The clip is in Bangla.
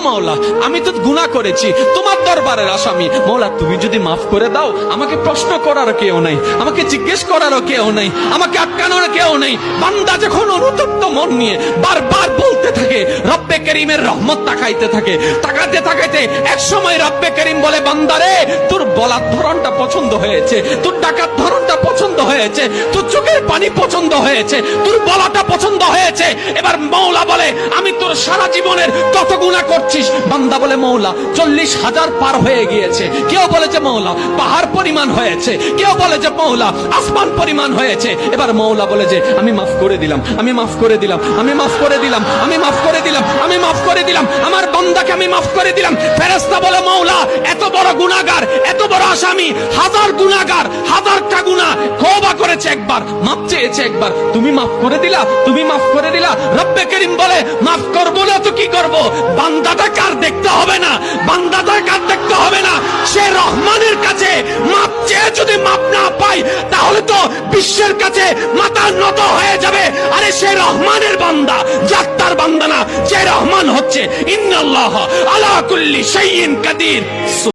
মাওলা আমি তো গুনাহ করেছি, তোমার দরবারের আসামি। মাওলা তুমি যদি মাফ করে দাও, আমাকে প্রশ্ন করার কেউ নাই, আমাকে জিজ্ঞেস করারও কেউ নাই, আমাকে আটকানোর কেউ নেই। বান্দা যখন অনুতপ্ত মন নিয়ে বারবার বলতে থাকে, রব্বে করিমের রহমত তাকাইতে থাকে, তাকাতে তাকাইতে এক সময় রব্বে করিম বলে, বান্দারে তোর বলার ধরনটা পছন্দ হয়েছে, তোর ডাকার ধরনটা পছন্দ হয়েছে, তোর চোখের পানি পছন্দ হয়েছে, তোর বলাটা পছন্দ হয়েছে। এবার মাওলা বলে, আমি তোর সারা জীবনের কত গুনাহ করছিস? বান্দা বলে, মাওলা 40,000 পার হয়ে গিয়েছে। কেউ বলে যে মাওলা পাহাড় পরিমাণ হয়েছে, কেউ বলে যে মাওলা আসমান পরিমাণ হয়েছে। এবার মাওলা বলে যে আমি মাফ করে দিলাম, আমি মাফ করে দিলাম, আমি মাফ করে দিলাম, আমি মাফ করে দিলাম, আমি মাফ করে দিলাম, আমার বান্দাকে আমি মাফ করে দিলাম। ফেরেশতা বলে, মাওলা এত বড় গুনাহগার, এত বড় আসামি, হাজার গুনাহগার, হাজারটা গুনাহ তওবা করেছে একবার, মাফ চেয়েছে একবার, তুমি মাফ করে দিলা, তুমি মাফ করে দিলা। রব্বে করিম বলে, মাফ করবো না তো কি করব? বান্দাটা কার দেখতে হবে না, বান্দাটা কার দেখতে হবে না, সে রহমানের কাছে মাফ চেয়ে যদি মাফ না পাই, তাহলে তো বিশ্বের কাছে মাথা নত হয়ে যাবে। আরে সে রহমানের বান্দা, জাত্তার বান্দা না, যে রহমান হচ্ছে ইন্নাল্লাহ আলা কুল্লি শাইইন কাদির।